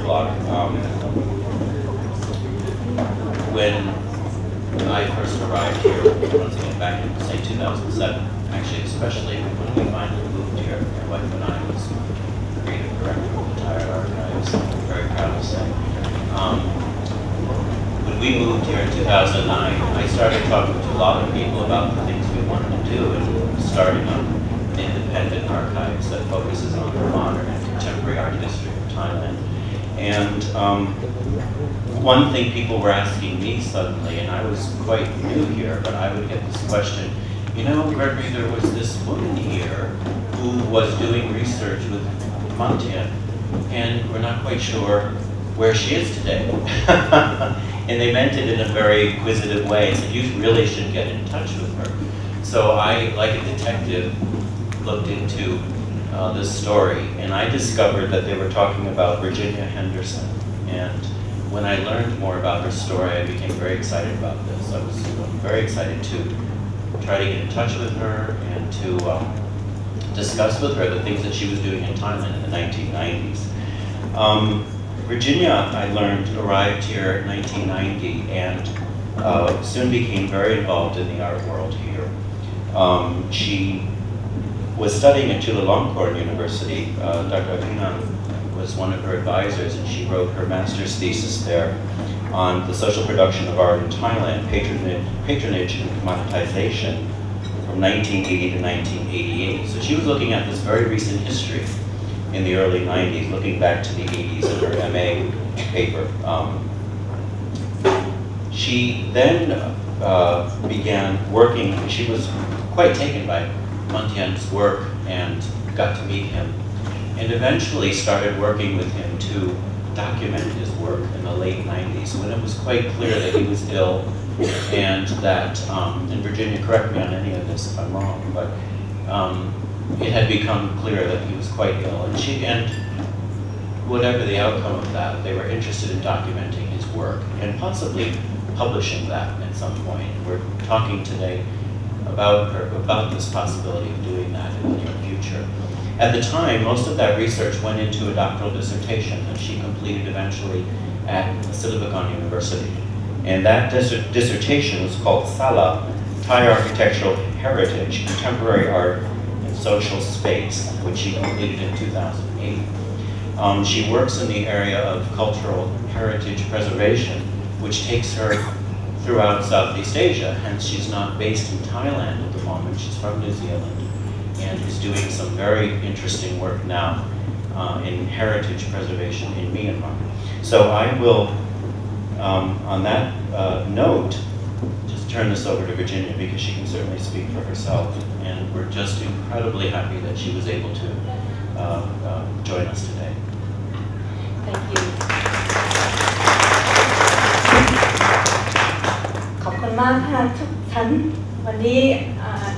o'clock. When I first arrived here, once again back in, say, 2007, actually, especially when we finally moved here, my wife and I was creative director of the Entire Archives, I'm very proud to say. When we moved here in 2009, I started talking to a lot of people about the things we wanted to do, and starting up an independent archives that focuses on the modern and contemporary art history of Thailand. And one thing people were asking me suddenly, and I was quite new here, but I would get this question, you know, Gregory, there was this woman here who was doing research with Montien, and we're not quite sure where she is today. And they meant it in a very inquisitive way, and said, you really should get in touch with her. So I, like a detective, looked into this story, and I discovered that they were talking about Virginia Henderson. And when I learned more about her story, I became very excited about this. I was very excited to try to get in touch with her and to discuss with her the things that she was doing in Thailand in the 1990s. Virginia, I learned, arrived here in 1990 and soon became very involved in the art world here. She was studying at Chulalongkorn University. Dr. Gaweewong was one of her advisors, and she wrote her master's thesis there on the social production of art in Thailand, patronage and commoditization from 1980 to 1988. So she was looking at this very recent history in the early 90s, looking back to the 80s in her MA paper. She then began working. She was quite taken by Montien's work and got to meet him, and eventually started working with him to document his work in the late 90s, when it was quite clear that he was ill, and that, and Virginia, correct me on any of this if I'm wrong, but it had become clear that he was quite ill, and whatever the outcome of that, they were interested in documenting his work and possibly publishing that at some point. We're talking today about this possibility of doing that in the near future. At the time, most of that research went into a doctoral dissertation that she completed eventually at Silivacon University. And that dissertation was called Sala, Thai Architectural Heritage, Contemporary Art and Social Space, which she completed in 2008. She works in the area of cultural heritage preservation, which takes her throughout Southeast Asia, hence she's not based in Thailand at the moment. She's from New Zealand and is doing some very interesting work now in heritage preservation in Myanmar. So I will, on that note, just turn this over to Virginia, because she can certainly speak for herself, and we're just incredibly happy that she was able to join us today. Thank you. ขอบคุณมากค่ะทุกท่าน วันนี้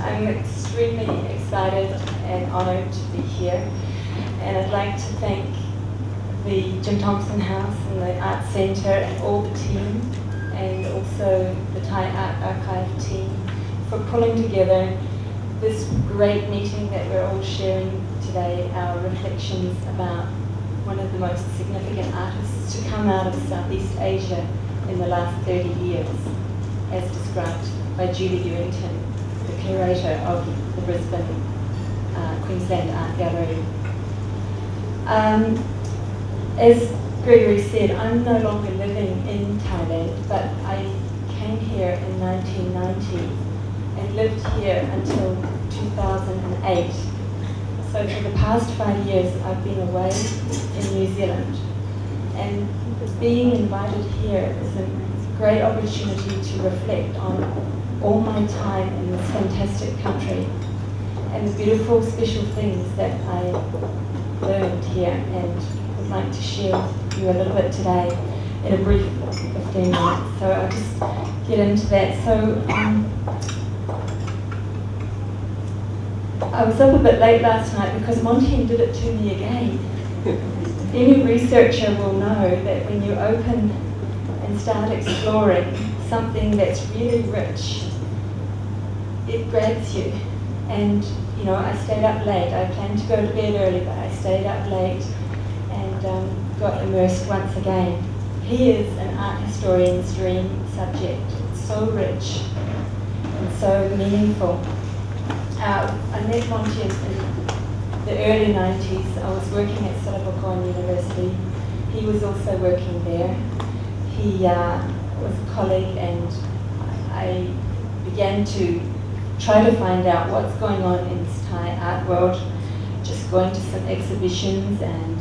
I'm extremely excited and honored to be here, and I'd like to thank the Jim Thompson House and the Art Center and all the team, and also the Thai Art Archive team for pulling together this great meeting that we're all sharing today, our reflections about one of the most significant artists to come out of Southeast Asia in the last 30 years, as described by Julie Ewington, the curator of the Brisbane Queensland Art Gallery. As Gregory said, I'm no longer living in Thailand, but I came here in 1990 and lived here until 2008. So for the past 5 years, I've been away in New Zealand. And being invited here is a great opportunity to reflect on all my time in this fantastic country and the beautiful, special things that I learned here, and would like to share with you a little bit today in a brief 15 minutes. So I'll just get into that. So I was up a bit late last night because Montien did it to me again. Any researcher will know that when you open and start exploring something that's really rich, it grabs you. And you know, I stayed up late. I planned to go to bed early, but I stayed up late and got got immersed once again. He is an art historian's dream subject. It's so rich and so meaningful. I met Montien in the early 90s. I was working at Stellenbosch University. He was also working there. He was a colleague, and I began to try to find out what's going on in this Thai art world, just going to some exhibitions, and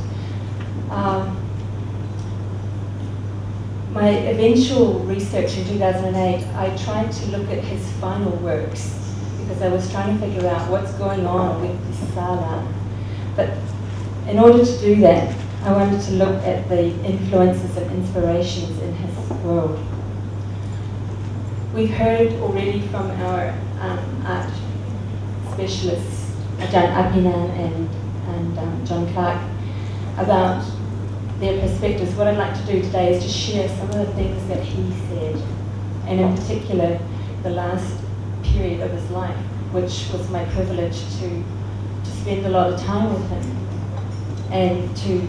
my eventual research in 2008, I tried to look at his final works because I was trying to figure out what's going on with this sala. But in order to do that, I wanted to look at the influences and inspirations in his world. We've heard already from our art specialists, Ajahn Apinan and John Clark, about their perspectives. What I'd like to do today is just share some of the things that he said, and in particular, the last period of his life, which was my privilege to spend a lot of time with him, and to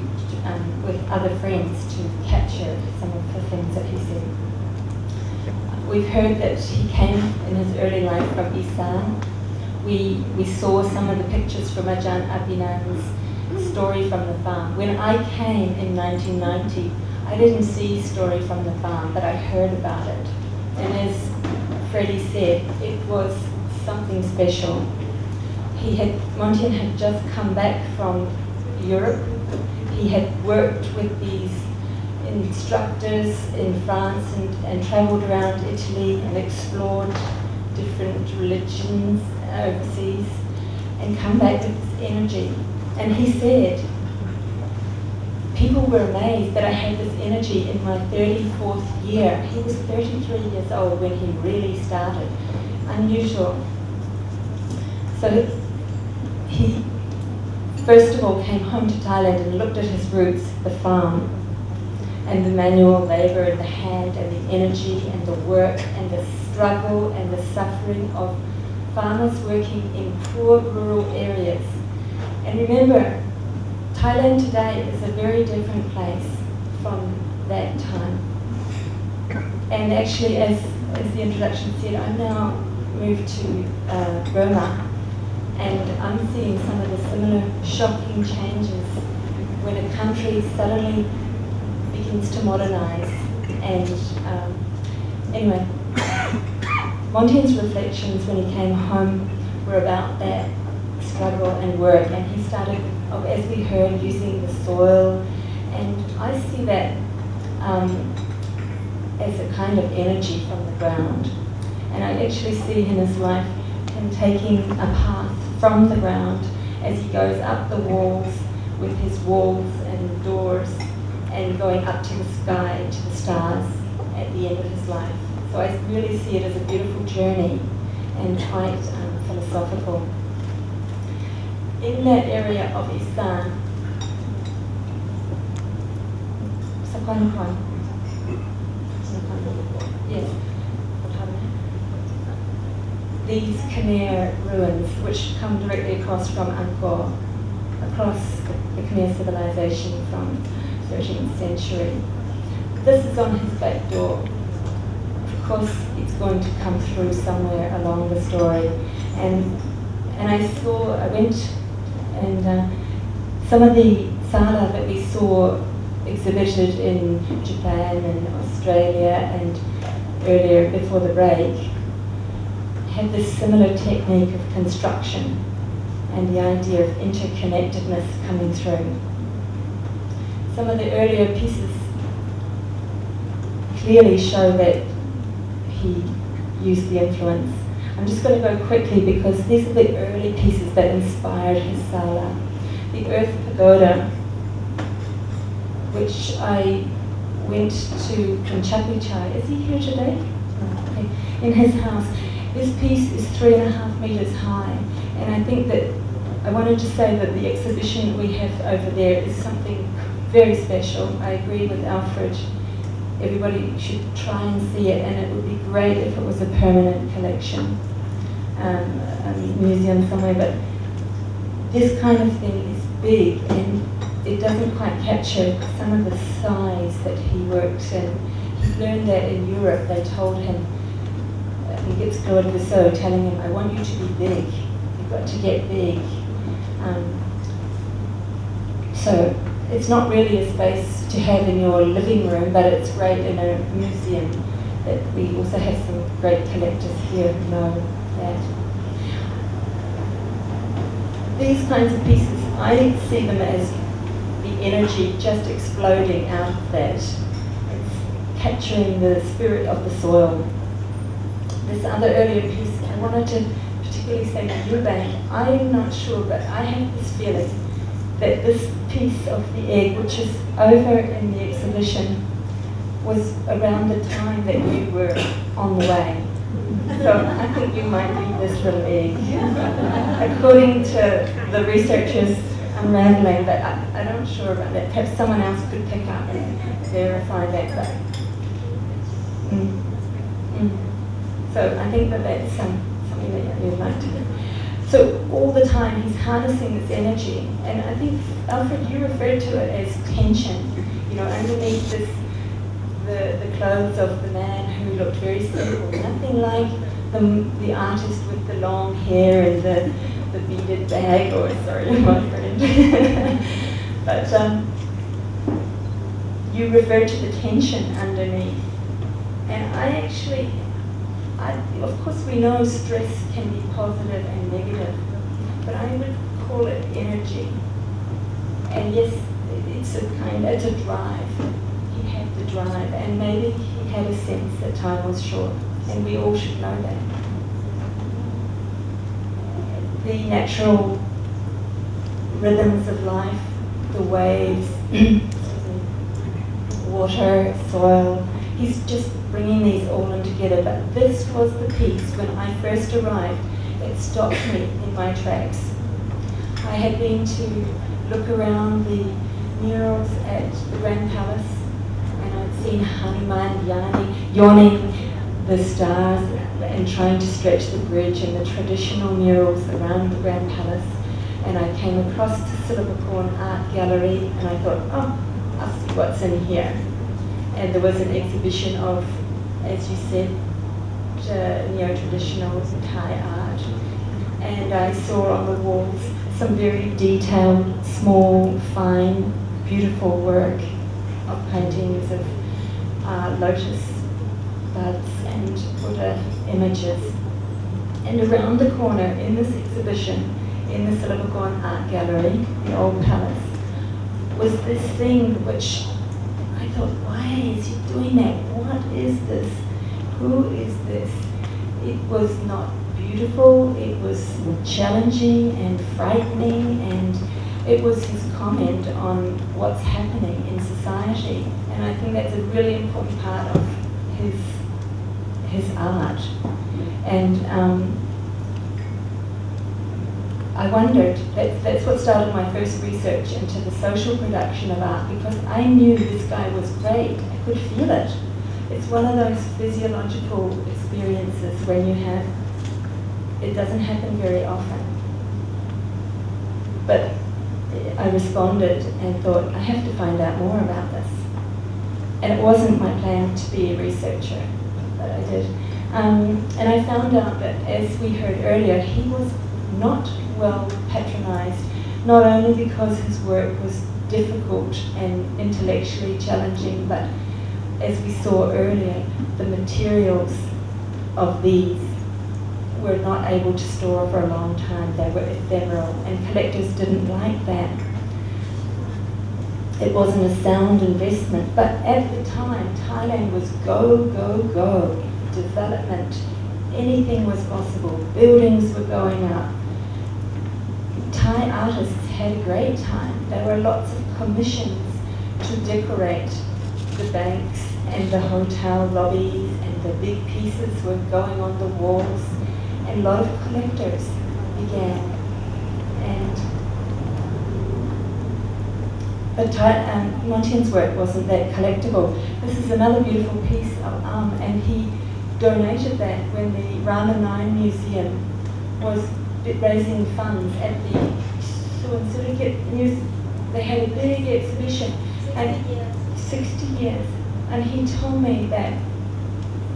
with other friends to capture some of the things that he said. We've heard that he came in his early life from Isan. We saw some of the pictures from Ajahn Abhinan's story from the farm. When I came in 1990, I didn't see story from the farm, but I heard about it. And as Freddie said, it was something special. Montien had just come back from Europe. He had worked with these instructors in France and travelled around Italy and explored different religions overseas and come back with this energy. And he said, people were amazed that I had this energy in my 34th year. He was 33 years old when he really started. Unusual. So he first of all came home to Thailand and looked at his roots, the farm, and the manual labour and the hand and the energy and the work and the struggle and the suffering of farmers working in poor rural areas. And remember, Thailand today is a very different place from that time. And actually, as the introduction said, I'm now moved to Burma, and I'm seeing some of the similar shocking changes when a country suddenly begins to modernize. And anyway, Montien's reflections when he came home were about that struggle and work, and he started, as we heard, using the soil, and I see that as a kind of energy from the ground. And I actually see in his life him taking a path from the ground as he goes up the walls with his walls and doors and going up to the sky, to the stars at the end of his life. So I really see it as a beautiful journey and quite philosophical. In that area of Isan, yes, these Khmer ruins, which come directly across from Angkor, across the Khmer civilization from 13th century. This is on his back door. Of course, it's going to come through somewhere along the story. And I went and some of the sala that we saw exhibited in Japan and Australia and earlier before the break had this similar technique of construction and the idea of interconnectedness coming through. Some of the earlier pieces clearly show that he used the influence. I'm just going to go quickly because these are the early pieces that inspired his sala. The Earth Pagoda, which I went to Kanchapichai. Is he here today? No, okay. In his house. This piece is 3.5 meters high, and I think that I wanted to say that the exhibition we have over there is something very special. I agree with Alfred. Everybody should try and see it, and it would be great if it was a permanent collection, a museum somewhere. But this kind of thing is big, and it doesn't quite capture some of the size that he works in. He learned that in Europe. They told him, I think it's Gridthiya telling him, I want you to be big. You've got to get big. So it's not really a space to have in your living room, but it's great in a museum. That we also have some great collectors here who know that. These kinds of pieces, I see them as the energy just exploding out of that. It's capturing the spirit of the soil. This other earlier piece, I wanted to particularly say to Eubank, I'm not sure, but I have this feeling that this piece of the egg, which is over in the exhibition, was around the time that you were on the way. So I think you might be this little egg. According to the researchers unraveling, but I'm not sure about that. Perhaps someone else could pick up and verify that. But, So I think that that's something that you'd like to do. So all the time he's harnessing this energy, and I think, Alfred, you referred to it as tension. You know, underneath this, the clothes of the man who looked very simple, nothing like the artist with the long hair and the beaded bag, or sorry, my friend. But you referred to the tension underneath, and of course we know stress can be positive and negative, but I would call it energy. And yes, it's a drive. He had the drive, and maybe he had a sense that time was short, and we all should know that. The natural rhythms of life, the waves, water, soil, he's just bringing these all in together. But this was the piece, when I first arrived, it stopped me in my tracks. I had been to look around the murals at the Grand Palace, and I'd seen Hanuman yawning the stars and trying to stretch the bridge, and the traditional murals around the Grand Palace. And I came across to Silvercorn Art Gallery, and I thought, oh, I'll see what's in here. And there was an exhibition of, as you said, neo-traditional Thai art. And I saw on the walls some very detailed, small, fine, beautiful work of paintings of lotus buds and Buddha images. And around the corner in this exhibition, in the Silvercorn Art Gallery, the old palace, was this thing which I thought, why is he doing that? What is this? Who is this? It was not beautiful, it was challenging and frightening, and it was his comment on what's happening in society. And I think that's a really important part of his art. And I wondered, that's what started my first research into the social production of art, because I knew this guy was great. I could feel it. It's one of those physiological experiences when you have, it doesn't happen very often. But I responded and thought, I have to find out more about this. And it wasn't my plan to be a researcher, but I did. And I found out that, as we heard earlier, he was not well patronized, not only because his work was difficult and intellectually challenging, but as we saw earlier, the materials of these were not able to store for a long time. They were ephemeral, and collectors didn't like that. It wasn't a sound investment, but at the time, Thailand was go, go, go. Development, anything was possible. Buildings were going up. Thai artists had a great time. There were lots of commissions to decorate the banks and the hotel lobbies, and the big pieces were going on the walls, and a lot of collectors began. But Montien's work wasn't that collectible. This is another beautiful piece of and he donated that when the Rama 9 Museum was raising funds at the Suan Surikit They had a big exhibition, and 60 years. And he told me that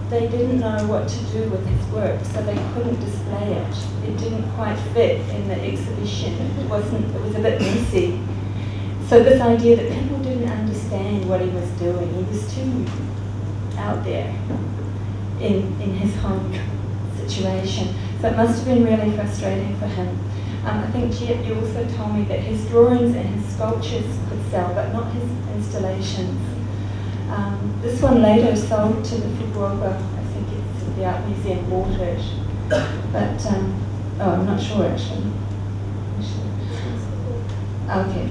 they didn't know what to do with his work, so they couldn't display it. It didn't quite fit in the exhibition. It was a bit messy. So this idea that people didn't understand what he was doing, he was too out there in his home situation. So it must have been really frustrating for him. I think Jet, you also told me that his drawings and his sculptures could sell, but not his installations. This one later sold to the Fukuoka, I think it's the Art Museum bought it. But, oh, I'm not sure actually. Okay,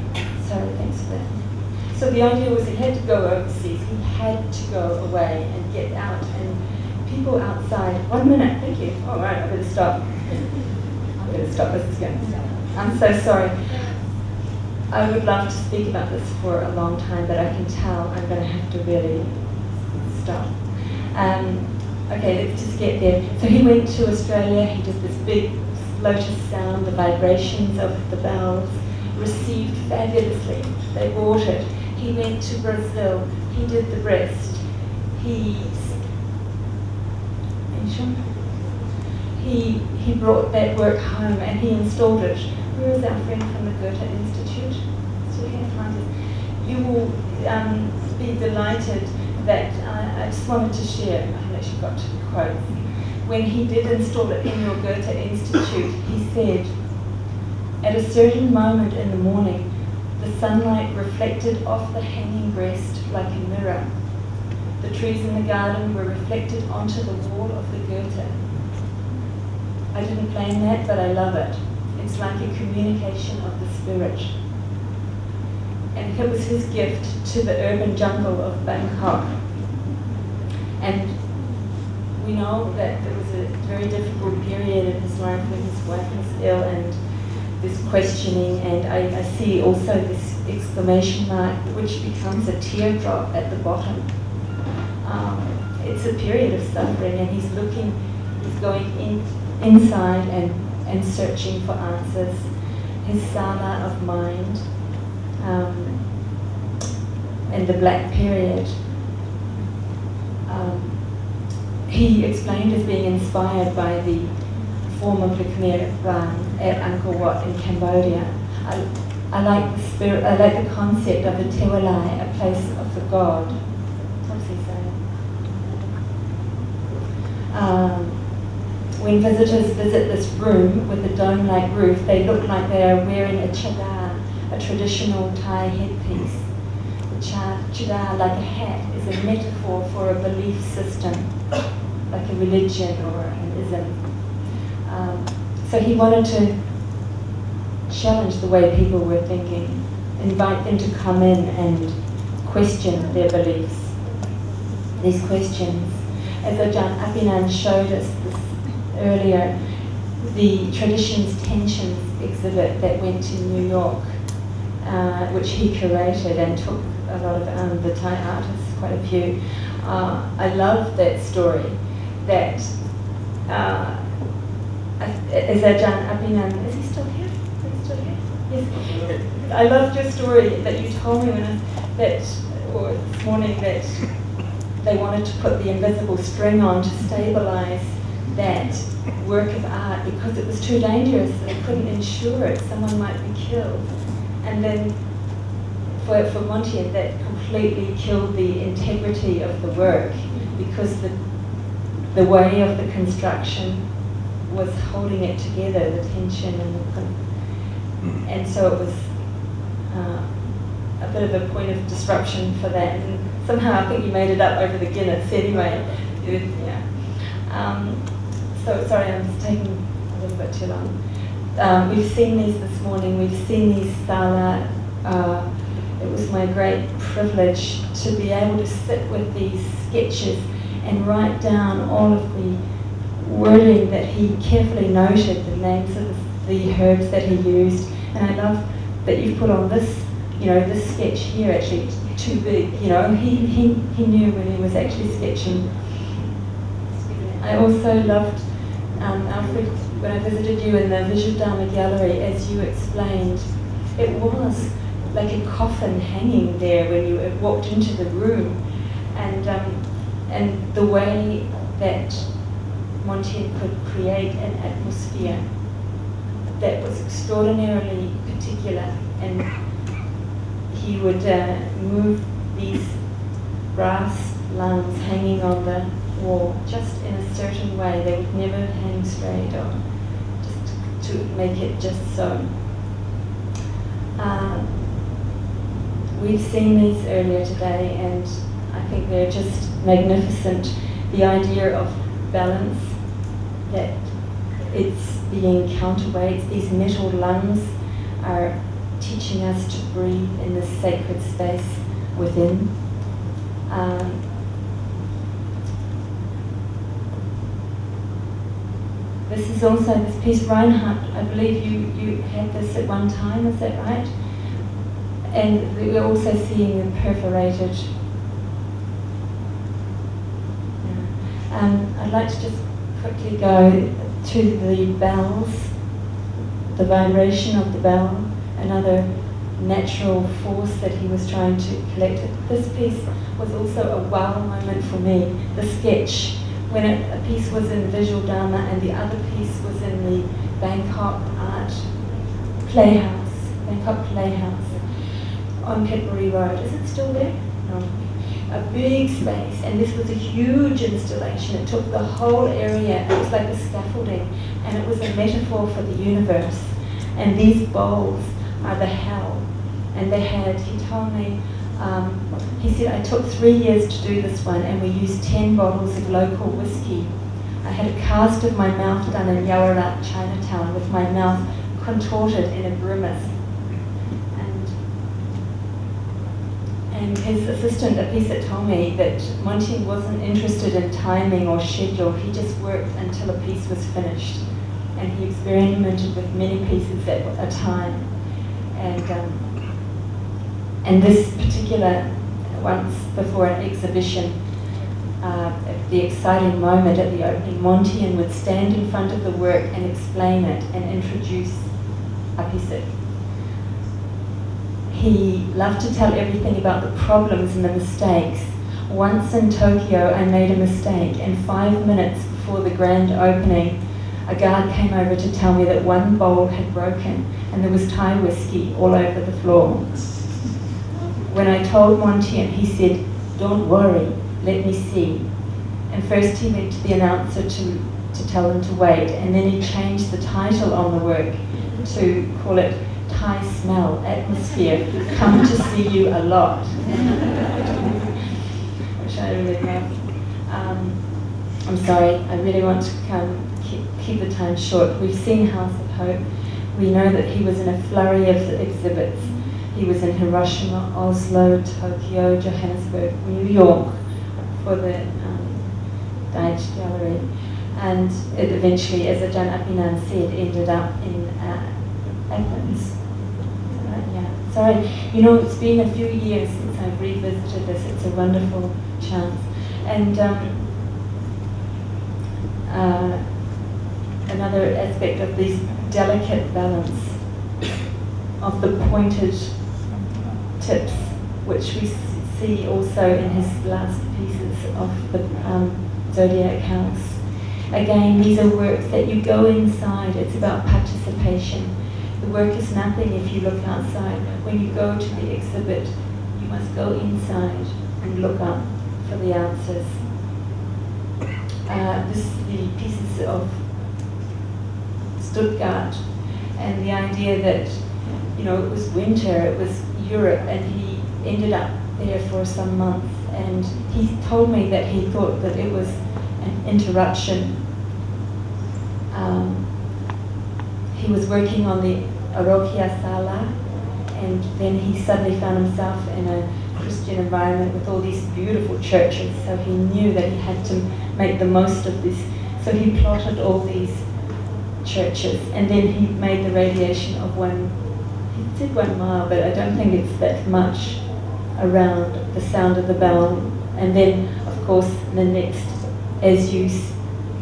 sorry, thanks for that. So the idea was he had to go overseas, he had to go away and get out, and people outside, 1 minute, thank you. All right, I better stop. I better stop, this is going. I'm so sorry. I would love to speak about this for a long time, but I can tell I'm going to have to really stop. Okay, let's just get there. So he went to Australia, he did this big lotus sound, the vibrations of the bells, received fabulously. They bought it. He went to Brazil, he did the breast. He brought that work home and he installed it. Where is our friend from the Goethe Institute? Still here, Francis. You will be delighted that I just wanted to share, I haven't actually got to the quote. When he did install it in your Goethe Institute, he said, at a certain moment in the morning, the sunlight reflected off the hanging breast like a mirror. The trees in the garden were reflected onto the wall of the Goethe. I didn't plan that, but I love it. It's like a communication of the spirit. And it was his gift to the urban jungle of Bangkok. And we know that there was a very difficult period in his life when his wife was ill and this questioning, and I see also this exclamation mark which becomes a teardrop at the bottom. It's a period of suffering, and he's going inside and searching for answers. His sala of mind and the black period. He explained as being inspired by the form of the Khmer Ram at Angkor Wat in Cambodia. I like the spirit. I like the concept of a Tewalai, a place of the god. What's he saying? When visitors visit this room with a dome-like roof, they look like they are wearing a chadar, a traditional Thai headpiece. The chadar, like a hat, is a metaphor for a belief system, like a religion or an ism. So he wanted to challenge the way people were thinking, invite them to come in and question their beliefs. These questions, as Ajahn Apinan showed us this earlier, the Traditions Tensions exhibit that went to New York, which he curated and took a lot of the Thai artists, quite a few. I love that story, that is Ajahn Apinan, is he still here? Is he still here? Yes. I loved your story that you told me this morning, that they wanted to put the invisible string on to stabilize that work of art because it was too dangerous. They couldn't insure it. Someone might be killed. And then for Montien, that completely killed the integrity of the work because the way of the construction was holding it together, the tension and so it was a bit of a point of disruption for that. And somehow I think you made it up over the Guinness anyway. Yeah. So sorry, I'm just taking a little bit too long. We've seen these this morning. We've seen these sala. It was my great privilege to be able to sit with these sketches and write down all of the wording that he carefully noted, the names of the herbs that he used. And I love that you've put on this, this sketch here, actually too big. He knew when he was actually sketching. I also loved, Alfred, when I visited you in the Visual Dharma Gallery, as you explained, it was like a coffin hanging there when you walked into the room, and the way that Montien could create an atmosphere that was extraordinarily particular, and he would move these brass lungs hanging on the wall just in a certain way. They would never hang straight, or just to make it just so. We've seen these earlier today, and I think they're just magnificent. The idea of balance, that it's being counterweights. These metal lungs are teaching us to breathe in this sacred space within. This is also this piece, Reinhardt, I believe you had this at one time, is that right? And we're also seeing the perforated. I'd like to just quickly go to the bells, the vibration of the bell, another natural force that he was trying to collect. This piece was also a wow moment for me, the sketch, when a piece was in Visual Dharma and the other piece was in the Bangkok Playhouse on Kitbury Road. Is it still there? No. A big space, and this was a huge installation. It took the whole area. It was like a scaffolding, and it was a metaphor for the universe. And these bowls are the hell. And they had, he told me, he said, I took 3 years to do this one, and we used 10 bottles of local whiskey. I had a cast of my mouth done in Yaowarat, Chinatown, with my mouth contorted in a grimace. And his assistant, Apisa, told me that Montien wasn't interested in timing or schedule. He just worked until a piece was finished. And he experimented with many pieces at a time. And this particular, once before an exhibition, the exciting moment at the opening, Montien would stand in front of the work and explain it and introduce Apisa. He loved to tell everything about the problems and the mistakes. Once in Tokyo, I made a mistake, and 5 minutes before the grand opening, a guard came over to tell me that one bowl had broken and there was Thai whiskey all over the floor. When I told Montien, he said, "Don't worry, let me see." And first he went to the announcer to tell them to wait, and then he changed the title on the work to call it Thai Smell, Atmosphere, Come to See You a Lot. Which I really love. I'm sorry, I really want to keep the time short. We've seen House of Hope. We know that he was in a flurry of exhibits. He was in Hiroshima, Oslo, Tokyo, Johannesburg, New York for the Deutsche Gallery. And it eventually, as Ajahn Apinan said, ended up in Athens. Yeah. Sorry, you know, it's been a few years since I've revisited this. It's a wonderful chance. And another aspect of this delicate balance of the pointed tips, which we see also in his last pieces of the Zodiac House. Again, these are works that you go inside. It's about participation. The work is nothing if you look outside. When you go to the exhibit, you must go inside and look up for the answers. This is the pieces of Stuttgart, and the idea that, you know, it was winter, it was Europe, and he ended up there for some months, and he told me that he thought that it was an interruption. He was working on the Arokia Sala, and then he suddenly found himself in a Christian environment with all these beautiful churches, so he knew that he had to make the most of this. So he plotted all these churches, and then he made the radiation of he said 1 mile, but I don't think it's that much around the sound of the bell. And then, of course, the next, as you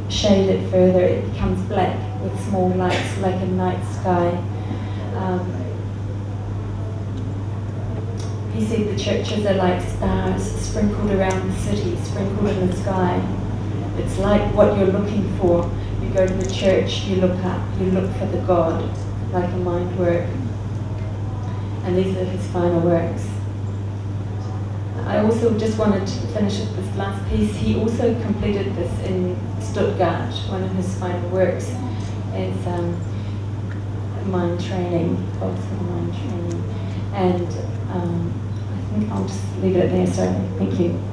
shade it further, it becomes black with small lights, like a night sky. he said the churches are like stars sprinkled around the city, sprinkled in the sky. It's like what you're looking for. You go to the church, you look up, you look for the God, like a mind work. And these are his final works. I also just wanted to finish with this last piece. He also completed this in Stuttgart. One of his final works is mind training, focusing mind training. And I think I'll just leave it there, so thank you.